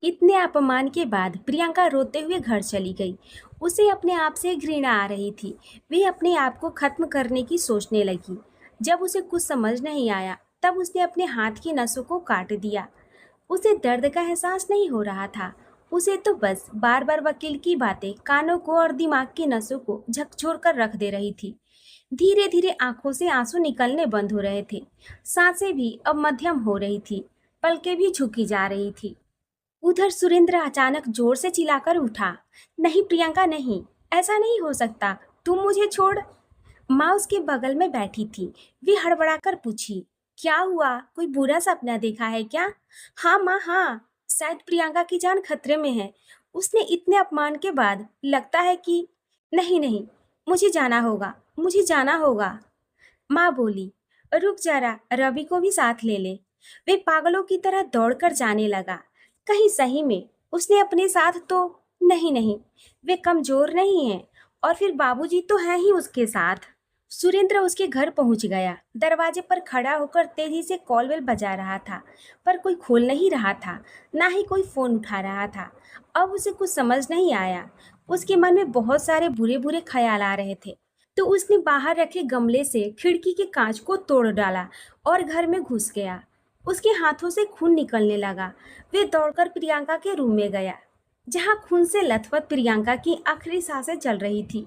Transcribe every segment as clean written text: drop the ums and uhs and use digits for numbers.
इतने अपमान के बाद प्रियंका रोते हुए घर चली गई। उसे अपने आप से घृणा आ रही थी। वे अपने आप को खत्म करने की सोचने लगी। जब उसे कुछ समझ नहीं आया तब उसने अपने हाथ की नसों को काट दिया। उसे दर्द का एहसास नहीं हो रहा था। उसे तो बस बार बार वकील की बातें कानों को और दिमाग की नसों को झकझोर कर रख दे रही थी। धीरे धीरे आंखों से आंसू निकलने बंद हो रहे थे। सांसें भी अब मध्यम हो रही थी। पलकें भी झुकी जा रही थी। उधर सुरेंद्र अचानक जोर से चिल्लाकर उठा। नहीं प्रियंका, नहीं, ऐसा नहीं हो सकता। तुम मुझे छोड़। माँ उसके बगल में बैठी थी। वे हड़बड़ाकर पूछी, क्या हुआ? कोई बुरा सपना देखा है क्या? हाँ माँ, हाँ, शायद प्रियंका की जान खतरे में है। उसने इतने अपमान के बाद लगता है कि नहीं नहीं, मुझे जाना होगा, मुझे जाना होगा। माँ बोली, रुक जरा, रवि को भी साथ ले ले। वे पागलों की तरह दौड़कर जाने लगा। कहीं सही में उसने अपने साथ तो नहीं, नहीं, वे कमजोर नहीं हैं। और फिर बाबूजी तो हैं ही उसके साथ। सुरेंद्र उसके घर पहुंच गया। दरवाजे पर खड़ा होकर तेजी से कॉल बेल बजा रहा था, पर कोई खोल नहीं रहा था, ना ही कोई फोन उठा रहा था। अब उसे कुछ समझ नहीं आया। उसके मन में बहुत सारे बुरे बुरे ख्याल आ रहे थे। तो उसने बाहर रखे गमले से खिड़की के कांच को तोड़ डाला और घर में घुस गया। उसके हाथों से खून निकलने लगा। वे दौड़कर प्रियंका के रूम में गया, जहां खून से लथपथ प्रियंका की आखिरी सांसें चल रही थी।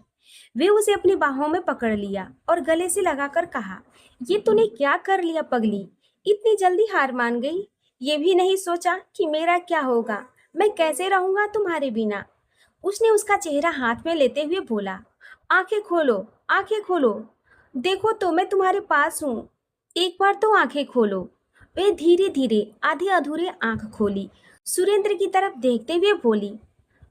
वे उसे अपनी बाहों में पकड़ लिया और गले से लगाकर कहा, ये तूने क्या कर लिया पगली? इतनी जल्दी हार मान गई? ये भी नहीं सोचा कि मेरा क्या होगा? मैं कैसे रहूंगा तुम्हारे बिना? उसने उसका चेहरा हाथ में लेते हुए बोला, आंखें खोलो, आंखें खोलो, देखो तो मैं तुम्हारे पास हूँ। एक बार तो आंखें खोलो। वे धीरे धीरे आधी अधूरे आंख खोली। सुरेंद्र की तरफ देखते हुए बोली,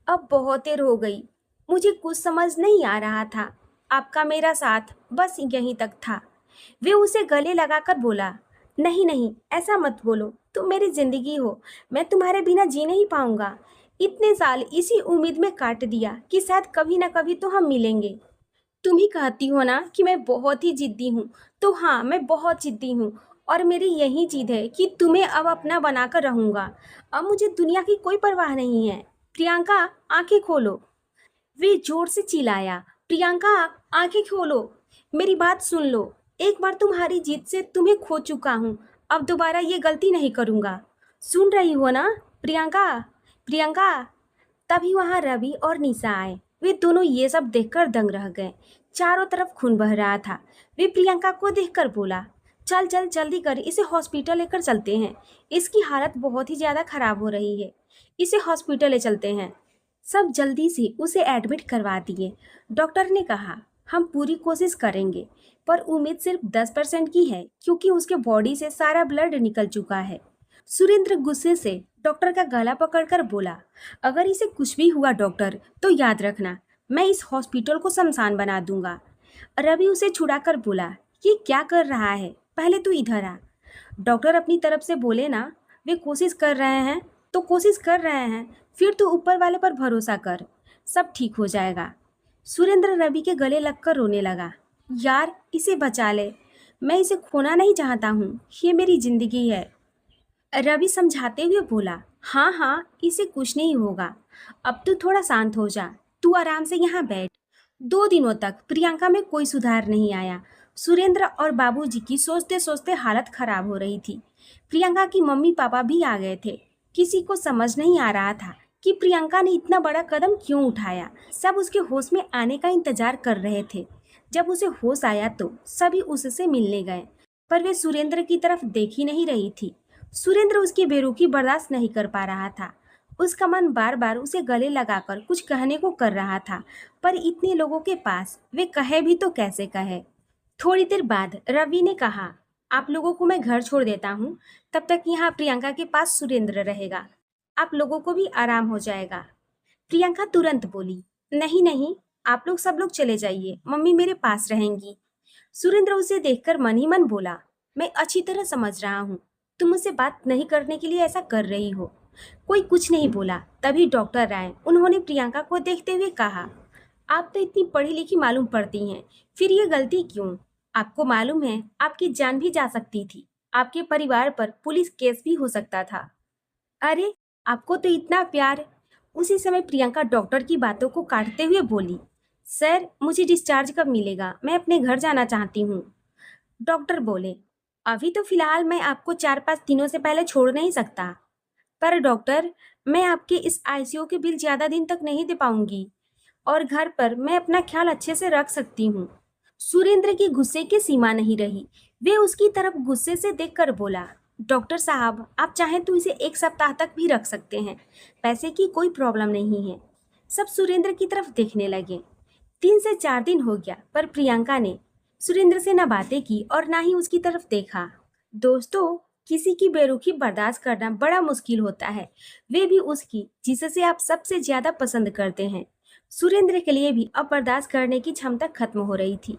अब बहुत देर हो गई। मुझे कुछ समझ नहीं आ रहा था। आपका मेरा साथ बस यहीं तक था। वे उसे गले लगाकर बोला, नहीं नहीं, ऐसा मत बोलो, तुम मेरी जिंदगी हो। मैं तुम्हारे बिना जी नहीं पाऊंगा। इतने साल इसी उम्मीद में काट दिया कि शायद कभी ना कभी तो हम मिलेंगे। तुम ही कहती हो ना कि मैं बहुत ही जिद्दी हूँ। तो हाँ, मैं बहुत जिद्दी हूँ। और मेरी यही जिद है कि तुम्हें अब अपना बनाकर रहूंगा। अब मुझे दुनिया की कोई परवाह नहीं है। प्रियंका, आंखें खोलो। वे जोर से चिल्लाया, प्रियंका, आंखें खोलो, मेरी बात सुन लो। एक बार तुम्हारी जिद से तुम्हें खो चुका हूँ। अब दोबारा ये गलती नहीं करूँगा। सुन रही हो ना प्रियंका? प्रियंका। तभी वहां रवि और निशा आए। वे दोनों ये सब देखकर दंग रह गए। चारों तरफ खून बह रहा था। वे प्रियंका को देखकर बोला, चल चल जल्दी कर, इसे हॉस्पिटल लेकर चलते हैं। इसकी हालत बहुत ही ज्यादा खराब हो रही है। इसे हॉस्पिटल ले चलते हैं। सब जल्दी से उसे एडमिट करवा दिए। डॉक्टर ने कहा, हम पूरी कोशिश करेंगे, पर उम्मीद सिर्फ 10% की है, क्योंकि उसके बॉडी से सारा ब्लड निकल चुका है। सुरेंद्र गुस्से से डॉक्टर का गला पकड़कर बोला, अगर इसे कुछ भी हुआ डॉक्टर, तो याद रखना, मैं इस हॉस्पिटल को शमशान बना दूंगा। रवि उसे छुड़ाकर बोला, ये क्या कर रहा है? पहले तू इधर आ। डॉक्टर अपनी तरफ से बोले ना, वे कोशिश कर रहे हैं तो कोशिश कर रहे हैं, फिर तू ऊपर वाले पर भरोसा कर, सब ठीक हो जाएगा। सुरेंद्र रवि के गले लगकर रोने लगा, यार इसे बचा ले, मैं इसे खोना नहीं चाहता हूँ, ये मेरी जिंदगी है। रवि समझाते हुए बोला, हाँ हाँ, इसे कुछ नहीं होगा। अब तू थोड़ा शांत हो जा, तू आराम से यहाँ बैठ। 2 दिनों तक प्रियंका में कोई सुधार नहीं आया। सुरेंद्र और बाबूजी की सोचते सोचते हालत खराब हो रही थी। प्रियंका की मम्मी पापा भी आ गए थे। किसी को समझ नहीं आ रहा था कि प्रियंका ने इतना बड़ा कदम क्यों उठाया। सब उसके होश में आने का इंतजार कर रहे थे। जब उसे होश आया तो सभी उससे मिलने गए, पर वे सुरेंद्र की तरफ देख ही नहीं रही थी। सुरेंद्र उसकी बेरुखी बर्दाश्त नहीं कर पा रहा था। उसका मन बार बार उसे गले लगाकर कुछ कहने को कर रहा था, पर इतने लोगों के पास वे कहे भी तो कैसे कहे। थोड़ी देर बाद रवि ने कहा, आप लोगों को मैं घर छोड़ देता हूँ, तब तक यहाँ प्रियंका के पास सुरेंद्र रहेगा। आप लोगों को भी आराम हो जाएगा। प्रियंका तुरंत बोली, नहीं नहीं, आप लोग सब लोग चले जाइए, मम्मी मेरे पास रहेंगी। सुरेंद्र उसे देखकर मन ही मन बोला, मैं अच्छी तरह समझ रहा हूँ, तुम मुझसे बात नहीं करने के लिए ऐसा कर रही हो। कोई कुछ नहीं बोला। तभी डॉक्टर आए। उन्होंने प्रियंका को देखते हुए कहा, आप तो इतनी पढ़ी लिखी मालूम पड़ती हैं, फिर ये गलती क्यों? आपको मालूम है आपकी जान भी जा सकती थी। आपके परिवार पर पुलिस केस भी हो सकता था। अरे, आपको तो इतना प्यार। उसी समय प्रियंका डॉक्टर की बातों को काटते हुए बोली, सर मुझे डिस्चार्ज कब मिलेगा? मैं अपने घर जाना चाहती हूँ। डॉक्टर बोले, अभी तो फिलहाल मैं आपको 4-5 दिनों से पहले छोड़ नहीं सकता। पर डॉक्टर, मैं आपके इस आईसीयू के बिल ज़्यादा दिन तक नहीं दे पाऊंगी और घर पर मैं अपना ख्याल अच्छे से रख सकती हूँ। सुरेंद्र की गुस्से की सीमा नहीं रही। वे उसकी तरफ गुस्से से देखकर बोला, डॉक्टर साहब आप चाहें तो इसे 1 सप्ताह तक भी रख सकते हैं। पैसे की कोई प्रॉब्लम नहीं है। सब सुरेंद्र की तरफ देखने लगे। 3 से 4 दिन हो गया पर प्रियंका ने सुरेंद्र से न बातें की और ना ही उसकी तरफ देखा। दोस्तों, किसी की बेरुखी बर्दाश्त करना बड़ा मुश्किल होता है, वे भी उसकी जिससे आप सबसे ज्यादा पसंद करते हैं। सुरेंद्र के लिए भी अब बर्दाश्त करने की क्षमता खत्म हो रही थी।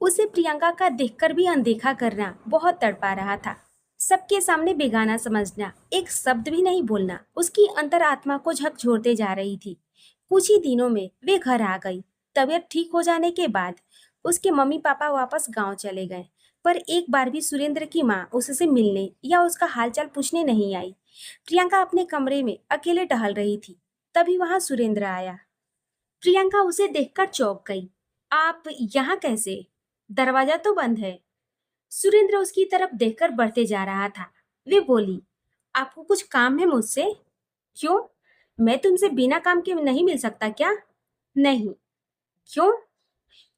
उसे प्रियंका का देखकर भी अनदेखा करना बहुत तड़पा रहा था। सबके सामने बेगाना समझना, एक शब्द भी नहीं बोलना उसकी अंतरात्मा को झकझोरते जा रही थी। कुछ ही दिनों में वे घर आ गई। तबीयत ठीक हो जाने के बाद उसके मम्मी पापा वापस गांव चले गए, पर एक बार भी सुरेंद्र की माँ उससे मिलने या उसका हालचाल पूछने नहीं आई। प्रियंका अपने कमरे में अकेले टहल रही थी। तभी वहां सुरेंद्र आया। प्रियंका उसे देखकर चौंक गई। आप यहाँ कैसे? दरवाजा तो बंद है। सुरेंद्र उसकी तरफ देखकर बढ़ते जा रहा था। वे बोली, आपको कुछ काम है मुझसे? क्यों? मैं तुमसे बिना काम के नहीं मिल सकता क्या? नहीं। क्यों?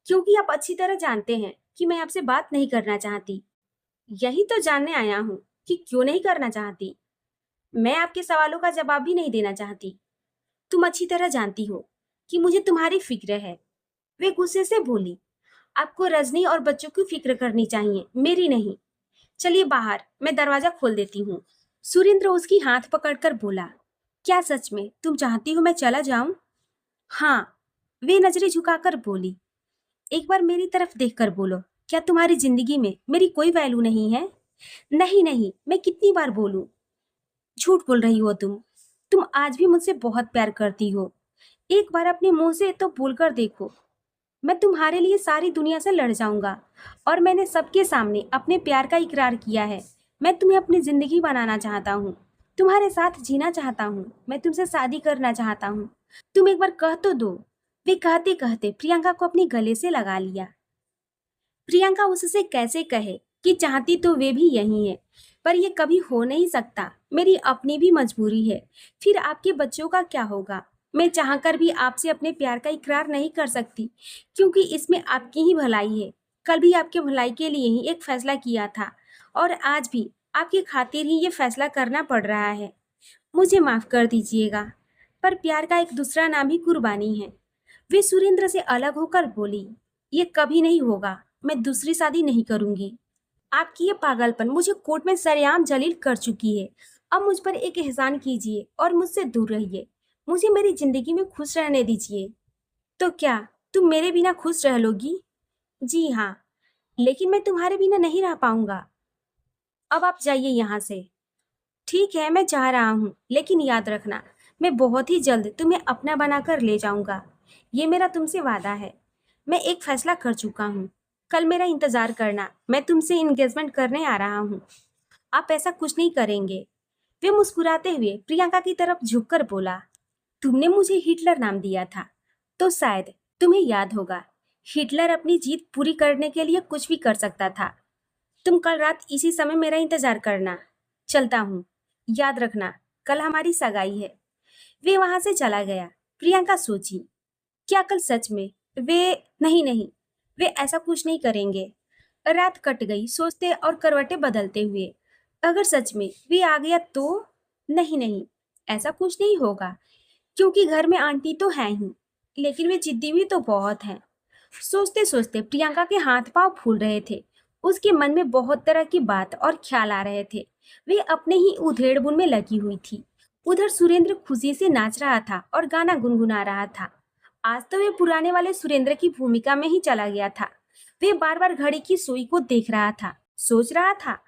क्योंकि आप अच्छी तरह जानते हैं कि मैं आपसे बात नहीं करना चाहती। यही तो जानने आया हूँ कि क्यों नहीं करना चाहती। मैं आपके सवालों का जवाब भी नहीं देना चाहती। तुम अच्छी तरह जानती हो कि मुझे तुम्हारी फिक्र है। वे गुस्से से बोली, आपको रजनी और बच्चों की फिक्र करनी चाहिए, मेरी नहीं। चलिए बाहर, मैं दरवाजा खोल देती हूँ। सुरेंद्र उसकी हाथ पकड़कर बोला, क्या सच में तुम चाहती हो मैं चला जाऊं? हाँ। वे नजरें झुकाकर बोली, एक बार मेरी तरफ देखकर बोलो, क्या तुम्हारी जिंदगी में मेरी कोई वैल्यू नहीं है? नहीं नहीं, मैं कितनी बार बोलूं? झूठ बोल रही हो तुम। तुम आज भी मुझसे बहुत प्यार करती हो। एक बार अपने मुंह से तो बोलकर देखो। मैं तुम्हारे लिए सारी दुनिया से लड़ जाऊंगा और मैंने सबके सामने अपने प्यार का इकरार किया है। मैं तुम्हें अपनी जिंदगी बनाना चाहता हूँ, तुम्हारे साथ जीना चाहता हूँ, मैं तुमसे शादी करना चाहता हूँ। तुम एक बार कह तो दो। वे कहते कहते प्रियंका को अपने गले से लगा लिया। प्रियंका उससे कैसे कहे कि चाहती तो वे भी यही है, पर यह कभी हो नहीं सकता। मेरी अपनी भी मजबूरी है। फिर आपके बच्चों का क्या होगा? मैं चाहकर भी आपसे अपने प्यार का इकरार नहीं कर सकती, क्योंकि इसमें आपकी ही भलाई है। कल भी आपके भलाई के लिए ही एक फैसला किया था और आज भी आपकी खातिर ही ये फैसला करना पड़ रहा है। मुझे माफ कर दीजिएगा, पर प्यार का एक दूसरा नाम ही कुर्बानी है। वे सुरेंद्र से अलग होकर बोली, ये कभी नहीं होगा। मैं दूसरी शादी नहीं करूंगी। आपकी ये पागलपन मुझे कोर्ट में सरेआम जलील कर चुकी है। अब मुझ पर एक एहसान कीजिए और मुझसे दूर रहिए। मुझे मेरी जिंदगी में खुश रहने दीजिए। तो क्या तुम मेरे बिना खुश रह लोगी? जी हाँ, लेकिन मैं तुम्हारे बिना नहीं रह पाऊंगा। अब आप जाइए यहाँ से। ठीक है, मैं जा रहा हूँ, लेकिन याद रखना, मैं बहुत ही जल्द तुम्हें अपना बनाकर ले जाऊंगा। ये मेरा तुमसे वादा है। मैं एक फैसला कर चुका हूँ। कल मेरा इंतजार करना, मैं तुमसे इंगेजमेंट करने आ रहा हूँ। आप ऐसा कुछ नहीं करेंगे। वे मुस्कुराते हुए प्रियंका की तरफ झुककर बोला, तुमने मुझे हिटलर नाम दिया था, तो शायद तुम्हें याद होगा। हिटलर अपनी जीत पूरी करने के लिए कुछ भी कर सकता था। तुम कल रात इसी समय मेरा इंतजार करना। चलता हूँ। याद रखना, कल हमारी सगाई है। वे वहां से चला गया। प्रियंका सोची, क्या कल सच में वे नहीं नहीं, वे ऐसा कुछ नहीं करेंगे। रात कट गई सोचते और करवटें बदलते हुए। अगर सच में वे आ गया तो? नहीं नहीं, ऐसा कुछ नहीं होगा, क्योंकि घर में आंटी तो है ही, लेकिन वे जिद्दी भी तो बहुत हैं। सोचते सोचते प्रियंका के हाथ पांव फूल रहे थे। उसके मन में बहुत तरह की बात और ख्याल आ रहे थे। वे अपने ही उधेड़बुन में लगी हुई थी। उधर सुरेंद्र खुशी से नाच रहा था और गाना गुनगुना रहा था। आज तो वे पुराने वाले सुरेंद्र की भूमिका में ही चला गया था। वे बार बार घड़ी की सुई को देख रहा था, सोच रहा था,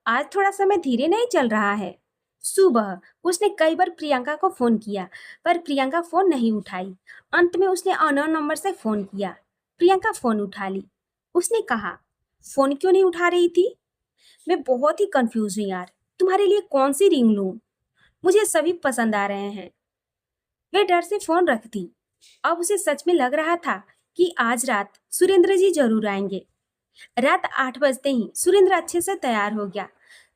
आज थोड़ा समय धीरे नहीं चल रहा है। सुबह उसने कई बार प्रियंका को फोन किया, पर प्रियंका फोन नहीं उठाई। अंत में उसने अननोन नंबर से फोन किया। प्रियंका फोन उठा ली। उसने कहा, फोन क्यों नहीं उठा रही थी? मैं बहुत ही कंफ्यूज हूँ यार, तुम्हारे लिए कौन सी रिंग लूं? मुझे सभी पसंद आ रहे हैं। वे डर से फोन रख दी। अब उसे सच में लग रहा था कि आज रात सुरेंद्र जी जरूर आएंगे। रात 8 बजते ही सुरेंद्र अच्छे से तैयार हो गया।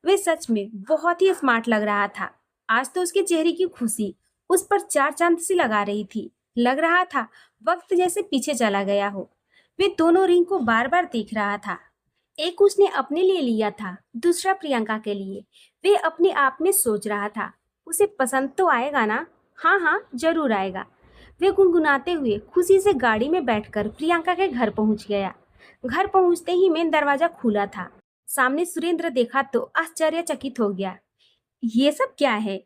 वे सच में बहुत ही स्मार्ट लग रहा था। आज तो उसके चेहरे की खुशी उस पर चार चांद सी लगा रही थी। लग रहा था वक्त जैसे पीछे चला गया हो। वे दोनों रिंग को बार बार देख रहा था। एक उसने अपने लिए लिया था, दूसरा प्रियंका के लिए। वे अपने आप में सोच रहा था, उसे पसंद तो आएगा ना? हाँ हाँ, जरूर आएगा। वे गुनगुनाते हुए खुशी से गाड़ी में बैठकर प्रियंका के घर पहुंच गया। घर पहुंचते ही मेन दरवाजा खुला था। सामने सुरेंद्र देखा तो आश्चर्यचकित हो गया। ये सब क्या है?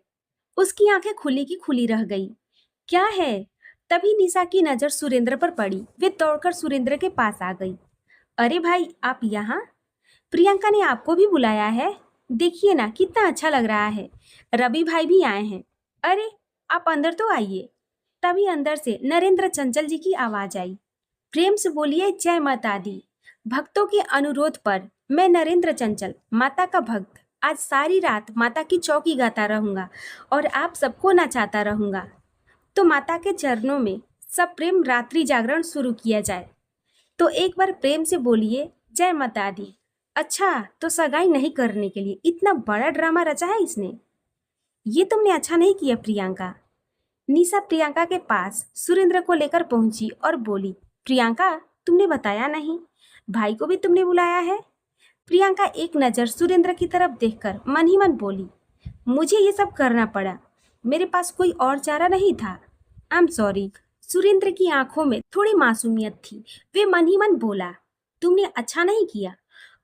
उसकी आंखें खुली की खुली रह गई। क्या है? तभी निशा की नजर सुरेंद्र पर पड़ी। वे दौड़कर सुरेंद्र के पास आ गई। अरे भाई, आप यहाँ? प्रियंका ने आपको भी बुलाया है। देखिए ना, कितना अच्छा लग रहा है। रवि भाई भी आए हैं। अरे, आप अंदर तो आइए। तभी अंदर से नरेंद्र चंचल जी की आवाज आई। प्रेम से बोलिए जय माता दी। भक्तों के अनुरोध पर मैं नरेंद्र चंचल, माता का भक्त, आज सारी रात माता की चौकी गाता रहूंगा और आप सबको नचाता रहूंगा। तो माता के चरणों में सब प्रेम रात्रि जागरण शुरू किया जाए। तो एक बार प्रेम से बोलिए जय माता दी। अच्छा, तो सगाई नहीं करने के लिए इतना बड़ा ड्रामा रचा है इसने। ये तुमने अच्छा नहीं किया प्रियंका। निशा प्रियंका के पास सुरेंद्र को लेकर पहुंची और बोली, प्रियंका, तुमने बताया नहीं, भाई को भी तुमने बुलाया है? प्रियंका एक नज़र सुरेंद्र की तरफ देखकर मन ही मन बोली, मुझे ये सब करना पड़ा, मेरे पास कोई और चारा नहीं था। I am sorry. सुरेंद्र की आंखों में थोड़ी मासूमियत थी। वे मन ही मन बोला, तुमने अच्छा नहीं किया,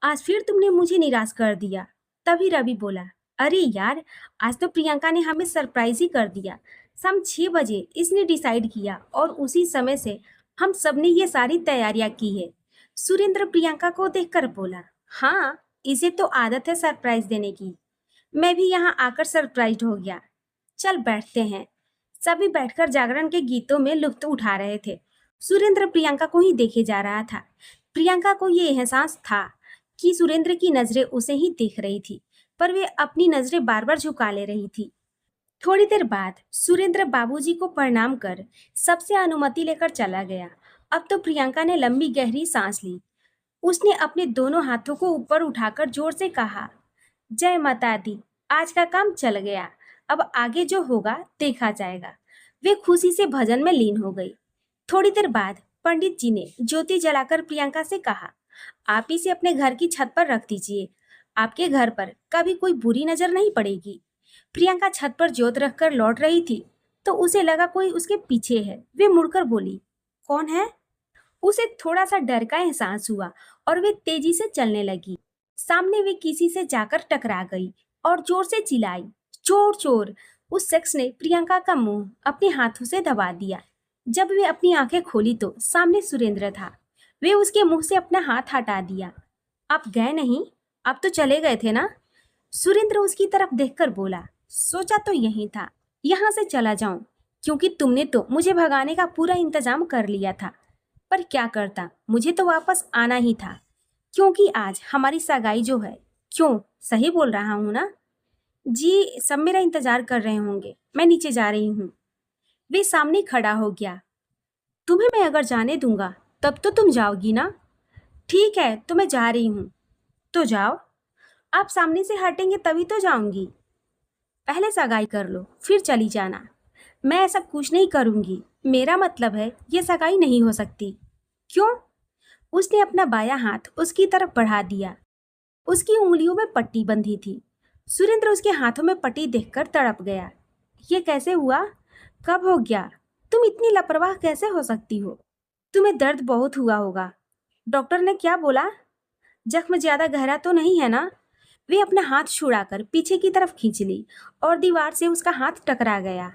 आज फिर तुमने मुझे निराश कर दिया। तभी रवि बोला, अरे यार, आज तो प्रियंका ने हमें सरप्राइज ही कर दिया। शाम 6 बजे इसने डिसाइड किया और उसी समय से हम सबने ये सारी तैयारियां की है। सुरेंद्र प्रियंका को देखकर बोला, हाँ, इसे तो आदत है सरप्राइज देने की। मैं भी यहाँ आकर सरप्राइज हो गया। चल बैठते हैं। सभी बैठकर जागरण के गीतों में लुत्फ उठा रहे थे। सुरेंद्र प्रियंका को ही देखे जा रहा था। प्रियंका को ये एहसास था कि सुरेंद्र की नजरें उसे ही देख रही थी, पर वे अपनी नजरें बार बार झुका ले रही थी। थोड़ी देर बाद सुरेंद्र बाबूजी को प्रणाम कर सबसे अनुमति लेकर चला गया। अब तो प्रियंका ने लंबी गहरी सांस ली। उसने अपने दोनों हाथों को ऊपर उठाकर जोर से कहा, जय माता दी, आज का काम चल गया, अब आगे जो होगा देखा जाएगा। वे खुशी से भजन में लीन हो गई। थोड़ी देर बाद पंडित जी ने ज्योति जलाकर प्रियंका से कहा, आप इसे अपने घर की छत पर रख दीजिए, आपके घर पर कभी कोई बुरी नजर नहीं पड़ेगी। प्रियंका छत पर ज्योत रखकर लौट रही थी तो उसे लगा कोई उसके पीछे है। वे मुड़कर बोली, कौन है? उसे थोड़ा सा डर का एहसास हुआ और वे तेजी से चलने लगी। सामने वे किसी से जाकर टकरा गई और जोर से चिल्लाई, चोर चोर। उस शख्स ने प्रियंका का मुंह अपने हाथों से दबा दिया। जब वे अपनी आंखें खोली तो सामने सुरेंद्र था। वे उसके मुंह से अपना हाथ हटा दिया। आप गए नहीं? आप तो चले गए थे ना? सुरेंद्र उसकी तरफ देखकर बोला, सोचा तो यही था, यहाँ से चला जाऊं, क्योंकि तुमने तो मुझे भगाने का पूरा इंतजाम कर लिया था। पर क्या करता, मुझे तो वापस आना ही था, क्योंकि आज हमारी सगाई जो है। क्यों, सही बोल रहा हूँ ना? जी, सब मेरा इंतजार कर रहे होंगे, मैं नीचे जा रही हूँ। वे सामने खड़ा हो गया। तुम्हें मैं अगर जाने दूंगा तब तो तुम जाओगी ना? ठीक है, तो मैं जा रही हूँ। तो जाओ। आप सामने से हटेंगे तभी तो जाऊंगी। पहले सगाई कर लो, फिर चली जाना। मैं ऐसा कुछ नहीं करूंगी। मेरा मतलब है ये सगाई नहीं हो सकती। क्यों? उसने अपना बायां हाथ उसकी तरफ बढ़ा दिया। उसकी उंगलियों में पट्टी बंधी थी। सुरेंद्र उसके हाथों में पट्टी देखकर तड़प गया। ये कैसे हुआ? कब हो गया? तुम इतनी लापरवाह कैसे हो सकती हो? तुम्हें दर्द बहुत हुआ होगा। डॉक्टर ने क्या बोला? जख्म ज्यादा गहरा तो नहीं है ना? वे अपना हाथ छुड़ाकर पीछे की तरफ खींच ली और दीवार से उसका हाथ टकरा गया।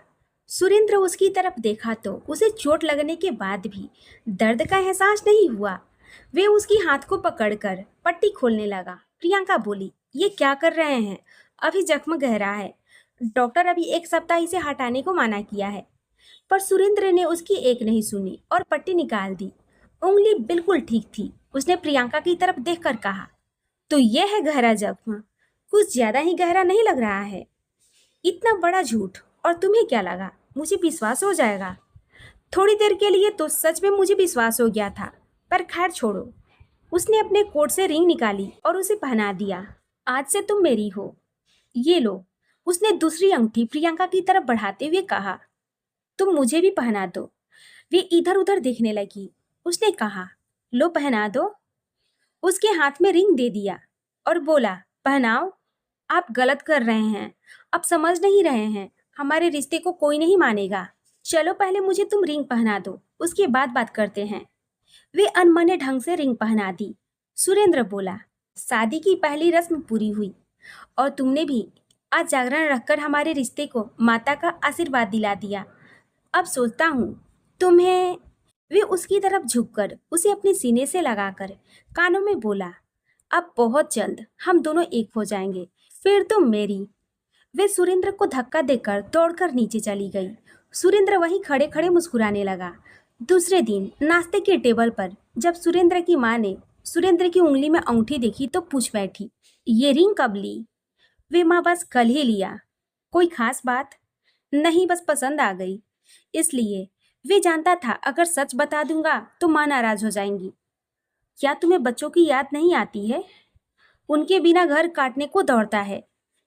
सुरेंद्र उसकी तरफ देखा तो उसे चोट लगने के बाद भी दर्द का एहसास नहीं हुआ। वे उसकी हाथ को पकड़कर पट्टी खोलने लगा। प्रियंका बोली, ये क्या कर रहे हैं? अभी जख्म गहरा है। डॉक्टर अभी 1 सप्ताह इसे हटाने को मना किया है। पर सुरेंद्र ने उसकी एक नहीं सुनी और पट्टी निकाल दी। उंगली बिल्कुल ठीक थी। उसने प्रियंका की तरफ देखकर कहा, तो यह है गहरा जख्म? कुछ ज्यादा ही गहरा नहीं लग रहा है? इतना बड़ा झूठ! और तुम्हें क्या लगा मुझे विश्वास हो जाएगा? थोड़ी देर के लिए तो सच में मुझे विश्वास हो गया था, पर खैर छोड़ो। उसने अपने कोट से रिंग निकाली और उसे पहना दिया। आज से तुम मेरी हो। ये लो। उसने दूसरी अंगूठी प्रियंका की तरफ बढ़ाते हुए कहा। तुम मुझे भी पहना दो। वे इधर उधर देखने लगी। उसने कहा, लो पहना दो। उसके हाथ में रिंग दे दिया और बोला, पहनाओ। आप गलत कर रहे हैं। आप समझ नहीं रहे हैं। हमारे रिश्ते को कोई नहीं मानेगा। चलो पहले मुझे तुम रिंग पहना दो, उसके बाद बात करते हैं। वे अनमने ढंग से रिंग पहना दी। सुरेंद्र बोला, शादी की पहली रस्म पूरी हुई और तुमने भी आज जागरण रखकर हमारे रिश्ते को माता का आशीर्वाद दिला दिया। अब सोचता हूँ तुम्हें। वे उसकी तरफ झुककर उसे अपने सीने से लगाकर कानों में बोला, अब बहुत जल्द हम दोनों एक हो जाएंगे, फिर तुम मेरी। वे सुरेंद्र को धक्का देकर दौड़कर नीचे चली गई। सुरेंद्र वहीं खड़े खड़े मुस्कुराने लगा। दूसरे दिन नाश्ते के टेबल पर जब सुरेंद्र की माँ ने सुरेंद्र की उंगली में अंगूठी देखी तो पूछ बैठी, ये रिंग कब ली? वे माँ, बस कल ही लिया। कोई खास बात? नहीं, बस पसंद आ गई इसलिए। वे जानता था अगर सच बता दूंगा तो माँ नाराज हो जाएंगी। क्या तुम्हें बच्चों की याद नहीं आती है? उनके बिना घर काटने को दौड़ता है।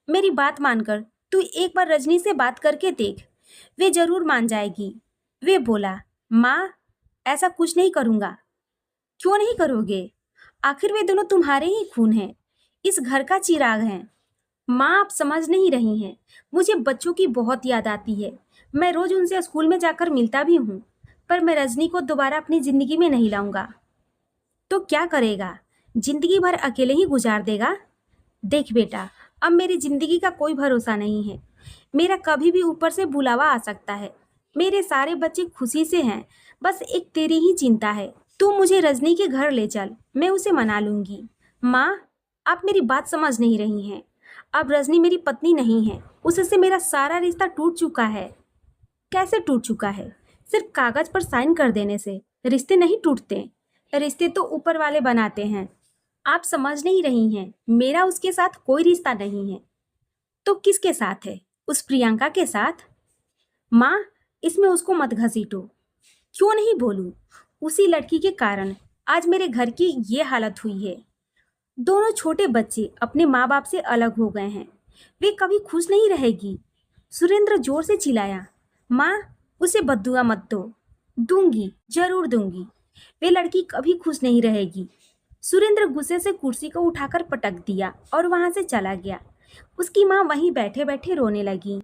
मेरी बात मानकर तू एक बार रजनी से बात करके देख, वे जरूर मान जाएगी। वे बोला, माँ, ऐसा कुछ नहीं करूँगा। क्यों नहीं करोगे? आखिर वे दोनों तुम्हारे ही खून हैं, इस घर का चिराग हैं। माँ, आप समझ नहीं रही हैं। मुझे बच्चों की बहुत याद आती है। मैं रोज उनसे स्कूल में जाकर मिलता भी हूँ, पर मैं रजनी को दोबारा अपनी जिंदगी में नहीं लाऊंगा। तो क्या करेगा? जिंदगी भर अकेले ही गुजार देगा? देख बेटा, अब मेरी जिंदगी का कोई भरोसा नहीं है। मेरा कभी भी ऊपर से बुलावा आ सकता है। मेरे सारे बच्चे खुशी से हैं, बस एक तेरी ही चिंता है। तू मुझे रजनी के घर ले चल, मैं उसे मना लूंगी। माँ, आप मेरी बात समझ नहीं रही हैं। अब रजनी मेरी पत्नी नहीं है, उससे मेरा सारा रिश्ता टूट चुका है। कैसे टूट चुका है? सिर्फ कागज पर साइन कर देने से रिश्ते नहीं टूटते। रिश्ते तो ऊपर वाले बनाते हैं। आप समझ नहीं रही हैं, मेरा उसके साथ कोई रिश्ता नहीं है। तो किसके साथ है? उस प्रियंका के साथ। माँ, इसमें उसको मत घसीटो। क्यों नहीं बोलूं? उसी लड़की के कारण आज मेरे घर की ये हालत हुई है। दोनों छोटे बच्चे अपने माँ बाप से अलग हो गए हैं। वे कभी खुश नहीं रहेगी। सुरेंद्र जोर से चिल्लाया, माँ, उसे बद्दुआ मत दो। दूंगी, जरूर दूंगी। वे लड़की कभी खुश नहीं रहेगी। सुरेंद्र गुस्से से कुर्सी को उठाकर पटक दिया और वहां से चला गया। उसकी माँ वहीं बैठे बैठे रोने लगी।